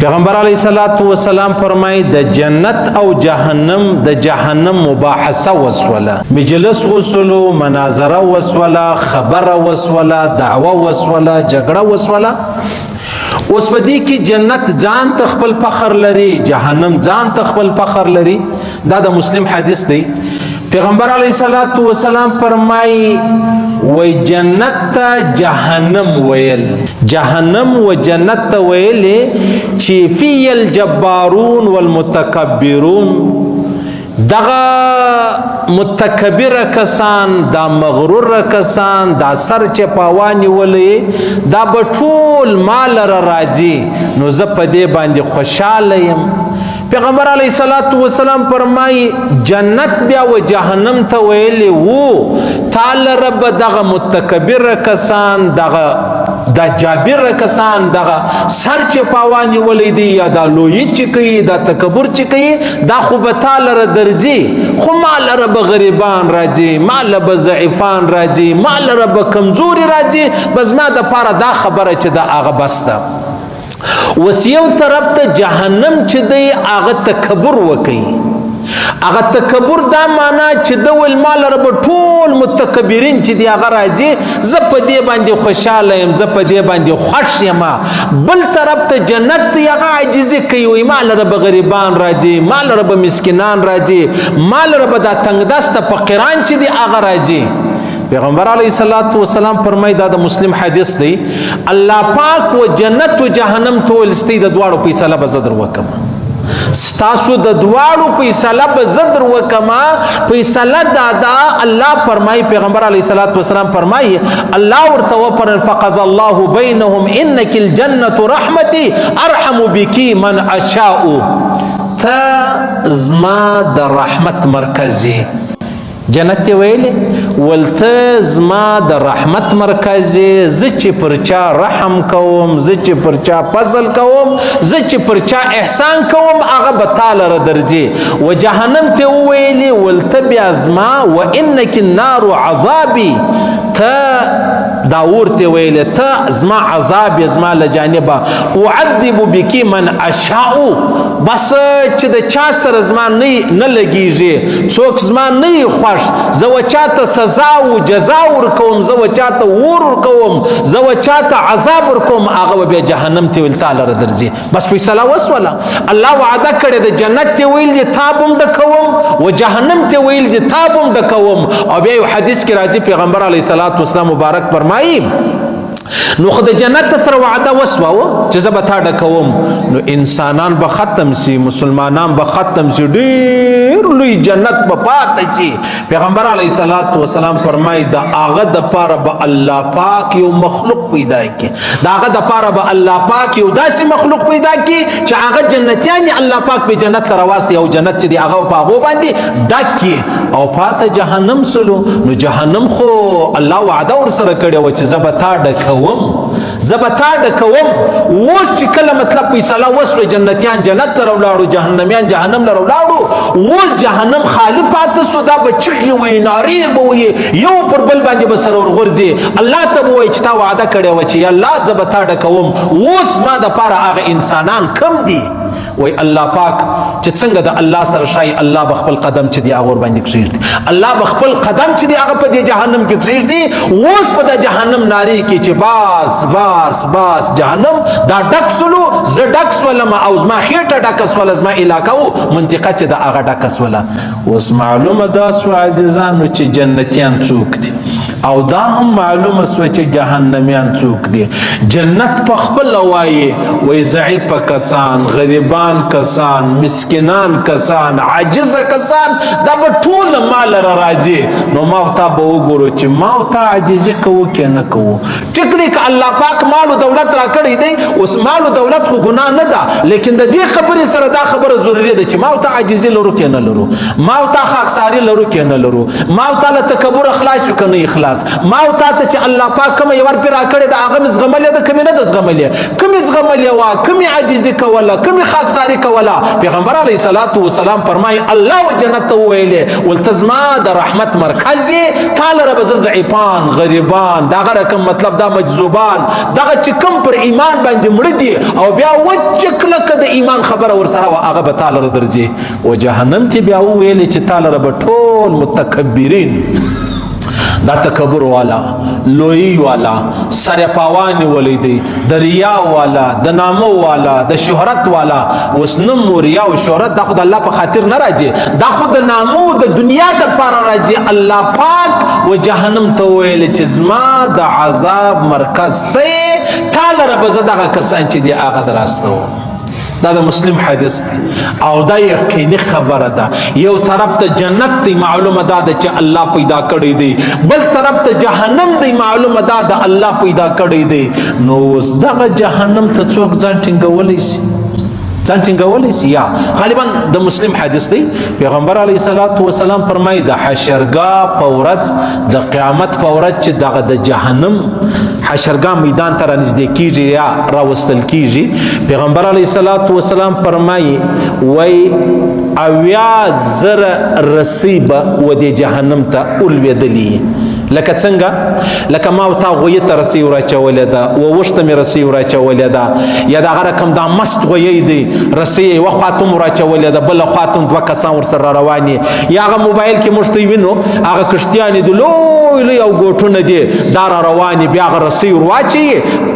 پیغمبر علیه الصلاۃ والسلام فرمای د جنت او جهنم مباحثه وسوله، مجلس وسلو، مناظره وسوله، خبره وسوله، دعوه وسوله، جګړه وسوله. اوس په دې کې جنت ځان ته خپل فخر لري، جهنم ځان ته خپل فخر لري. دا د مسلم حدیث دی. پیغمبر علیه الصلاۃ والسلام فرمای وی جنت ته جهنم ویل، جهنم و جنت ته ویل چې فی الجبارون والمتکبرون، دغه متکبر کسان، دا مغرور کسان، دا سر چپاوانی ولی، دا بټول مال را راځي، نو زه په دې باندې خوشاله یم. پیغمبر علیه الصلاۃ والسلام فرمای جنت بیا و جهنم ته ویلی وو تعالی رب دغه متکبر کسان، دا جابر کسان، دغه سر چپاوانی ولی دی، یا دا لوی چې کوي، دا تکبر چې کوي، دا خو به تعالی را درځي، خو مال رب غریبان راځي، مال به ضعیفان راځي، مال رب کمزوري راځي. بس ما د پاره دا خبره چې دا هغه بس ده. وسیو طرف ته جهنم چې دی هغه تکبر وکي، هغه تکبر دا معنا چې د ول مال رب ټول متکبرین چې دی هغه راځي، زه په دې باندې خوشاله یم، زه په دې باندې خوښ یم. بل طرف ته جنت دی هغه عاجزي کوي، مال رب غریبان راځي، مال رب مسکینان راځي، مال رب دا تنگ دست فقیران چې دی هغه راځي. پیغمبر علیه الصلاۃ والسلام فرمای دا د مسلم حدیث دی، الله پاک و جنت و جهنم ته ولستی د دواړو فیصله به زدر وکم، ستاسو د دواړو فیصله به زدر وکما. فیصله دا الله فرمای، پیغمبر علیه الصلاۃ والسلام فرمای الله ورته وفر فقض الله بینهم انک الجنه رحمتي ارحم بك من اشاء، ته زما د رحمت مرکزی جنت ویلی ولته زما د رحمت مرکزی، زه چې پر چا رحم کوم، زه چې پر چا فضل کوم، زه چې پر چا احسان کوم، هغه به تعالی را درځي. و جهنم ته ویلی ولته بیا زما و انک النار عذابی، ته دا ورته ویلی ته زما عذاب زما له جانبه، اعذب بک من اشاء، بس چې د چا سره زما نه لګیږي، څوک زما نه خوښ، زه و چاته سزا او جزا ورکوم، زه و چاته ور ورکوم، زه و چاته عذاب ورکوم، هغه بیا جهنم ته ویل تعالی را درځي. بس فیصله وسوله. الله وعده کړی د جنت ته ویل دي تابم ډکوم، و جهنم ته ویل دي تابم ډکوم. او بیا یو حدیث کې راځي پیغمبر علیه الصلاۃ والسلام مبارک فرمایي نو خو د جنت سره وعده وسوه چې زه به تا ډکوم، نو انسانان به ختم سي، مسلمانان به ختم سي، ډېر لوی جنت به پاتې سي. پیغمبر علیه الصلاۃ والسلام فرمایي د هغه دپاره به الله پاک یو مخلوق پیدا کړي، د هغه دپاره به الله پاک یو داسې مخلوق پیدا کړي چې هغه جنتیان الله پاک به جنت ته راوستي، او جنت چې دی هغه په هغو باندې ډک کړي، او پاته جهنم سلو. نو جهنم خو الله وعده ورسره کړې وه چې زه به تا ډکوم، زه به تا ډکوم. اوس چې کله مطلب فیصله وسوه، جنتیان جنت ته راولاړو، جهنمیان جهنم ته راولاړو، اوس جهنم خالی پاته سو، دا به چغې وایي، نارې به وایي، یو پر بل باندې به سره ورغورځي. الله ته به وایي چې تا وعده کړې وه چې الله زه به تا ډکوم، اوس ما دپاره هغه انسانان کم دي؟ وای الله پاک چې څنګه د الله سره شای، الله به خپل قدم چې دی هغه ور باندې کښېږدي، الله به خپل قدم چې دی هغه په دې جهنم کې کښېږدي. اوس په د جهنم نارې کې چې باس باس باس جهنم دا ډک سلو، زه ډک سولم، او زما خېټه ډکه سوله، زما علاقه و منطقه چې د هغه ډکه سوله. اوس معلومه دا سوه عزیزانو چې جنتیان څوک دي، او دا هم معلومه سوه چې جهنمیان څوک دي. جنت په خپله وایي وایي ضعیفه کسان، غریبان کسان، مسکینان کسان، عاجزه کسان، دا به ټول مال را راځي. نو ما او تا به وګورو چې ما او تا عاجزي کوو که نه کوو. ټیک دی که الله پاک مال و دولت را کړی دی، اوس مال و دولت خو ګناه نه ده، لیکن د دې خبرې سره دا خبره ضروري ده چې ما او تا عاجزي لرو که نه لرو، ما او تا خاکساري لرو که نه لرو، ما او تا له تکبر خلاص یو که نه خلاص الناس ما او تاسو چې الله پاک کوم یو ور پر راکړی دا هغه زغملې د کمی نه د زغملې کمی زغملې وا کمی عاجزي کوله کمی خاکساری کوله پیغمبر علیه الصلاۃ والسلام فرمای الله جنت ویلې ولتزما د رحمت مرکز تعالی رب ضعیفان غریبان دا رقم مطلب دا مجذوبان دا چې کوم پر ایمان باندې مړ دي او بیا وچکله د ایمان خبره ورسره وا هغه به تعالی درځي او جهنم ته بیا ویلې چې تعالی رب ټول متکبرین دا تکبر والا لوی والا سر پاوانی ولی دی د ریا والا د نامو والا د شهرت والا وسنم و ریا و شهرت دا خود الله په خاطر نه راځي دا خود د نامو د دنیا د پاره راځي الله پاک و جهنم ته ویل چې زما د عذاب مرکز ته تعالی رب زدغه کسان چې دی هغه دراستو دا د مسلم حدیث دی او دا یقیني خبره ده یو طرف ته جنت دی معلومه ده چې الله پیدا کړی دی بل طرف ته جهنم دی معلومه ده الله پیدا کړی دی نو اوس دغه جهنم ته څوک ځان ټینګولی شي ځان ټینګولی شي یا غالبا د مسلم حدیث دی پیغمبر علیه الصلاۃ والسلام فرمایي د حشرګاه په ورځ د قیامت په ورځ چې دغه د جهنم حشرګاه میدان ته رانږدې کیږي یا راوستل کیږي پیغمبر علیه الصلاۃ والسلام فرمایي وای 80,000 رسی به و د جهنم ته اولوېدلي لکه څنګه لکه ما او تا غویه ته رسی وراچولې ده و وشته مې رسی وراچولې ده یا دغه رقم دا مست غویی دی رسی یوه خواته مو راچولې ده بله خواته دوه کسان ورسره روان یا هغه موبایل کې موږ ته وینو هغه کښتیانې دي لوی لوی او ګوټونه دي دا را روان بیا هغه رسی ورواچوي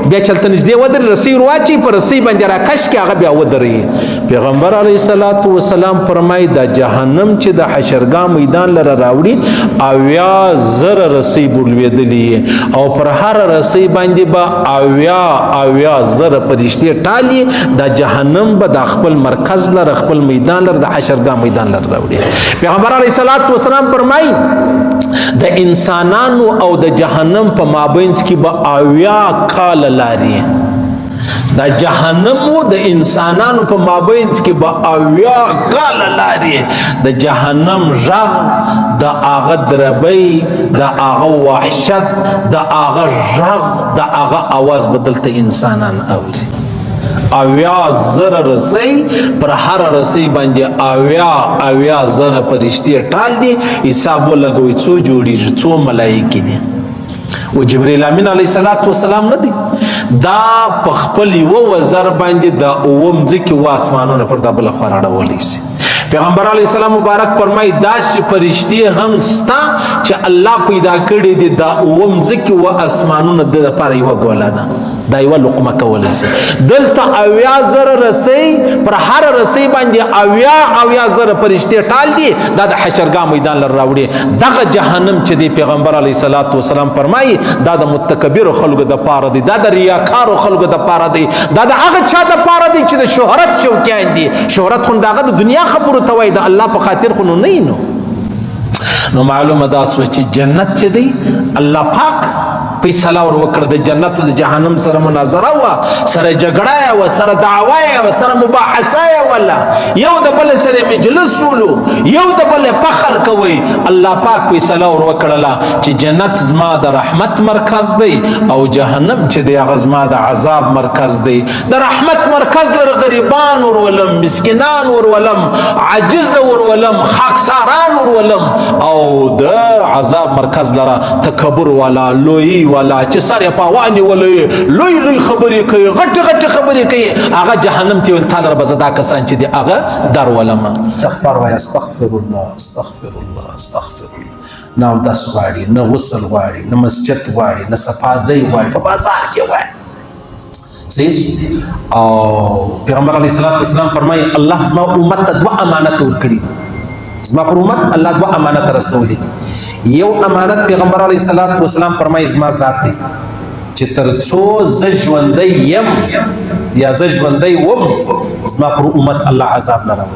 بیا چلته نږدې ودرې رسی ورواچوي په رسی باندې راکش کړي هغه بیا ودرېږي پیغمبر علیه الصلاۃ والسلام فرمایي دا جهنم چې د حشرګاه میدان لره راوړي 80,000 رسی بولوېدلي او پر هر رسی باندې به 80,000 فرشتې ټالي د جهنم به د خپل مرکز لره خپل میدان لره د حشرګاه میدان لره راوړي پیغمبر علیه الصلاۃ والسلام فرمایي د انسانانو او د جهنم په مابینځ کې به 80 کاله لاري دا جهنم د انسانانو په مابینځ کې به 80 کاله لاري د جهنم غږ د هغه دربۍ د هغه وحشت د هغه غږ د هغه اواز به دلته انسانان اوري 80,000 رسی پر هر رسی باندې 80,000 فرشتې ټال دي حساب ولګوي څو جوړیږي څو ملایکې دي و جبرئیل امین علیه الصلاۃ والسلام نه دی دا په خپل یو وزر باندې د اوم ځکه و اسمانونو پر د بل خور اړولی سي پیغمبر علیه السلام مبارک فرمای داسې فرشتې هم ستا چې الله پیدا کړي دي دا اوم ځکه و اسمانونو د لپاره یو ګوله ده دا یو لقمه کولی سي دلته 80,000 رسی پر هر رسی باندې 80,000 فرشتې ټال دي دا د حشرګاه میدان لر راوړي دغه جهنم چې دی پیغمبر علیه الصلاۃ والسلام فرمایي دا د متکبر خلکو د پاره دی دا د ریاکارو خلکو د پاره دی دا د هغه چا د پاره دی چې د شهرت شوقیان دي شهرت خو دغه د دنیا خبرو ته وایي د الله په خاطر خو نه نو معلومه دا سوه چې جنت چې دی الله پاک فیصله ور وکړه د جنت او د جهنم سره مناظره وا سره جګړه وا سره دعوا وا سره مباحثه ولا یو د بل سره مجلس ولو یو د بل فخر کوي الله پاک فیصله ور وکړه چې جنت زما د رحمت مرکز دی او جهنم چې دی هغه زما د عذاب مرکز دی د رحمت مرکز لر غریبان ور ولم مسکینان ور ولم عاجز ور ولم خاکساران ور ولم او د عذاب مرکز لره تکبر والا لوی والا چې سره پاوانی ولې لوی لوی خبرې کوي غټ غټ خبرې کوي هغه جهنم ته ول تعالی رب زدا کسان چې دی هغه در ولما استغفر و استغفر الله استغفر الله استغفر الله نو د سواړي نو غسل غواړي نو مسجد غواړي نو صفاځي غواړي په بازار کې وای صحیح او پیغمبر علیه الصلاۃ والسلام فرمایي الله زما امت ته دوه امانت ورکړي زما پر امت الله دوه امانت رسولي دي یو امانت پیغمبر علیه الصلاۃ والسلام فرمایي زما ذات دی چې ترڅو زه ژوندی یم یا زه ژوندی وم زما پر امت الله عذاب نه راوړي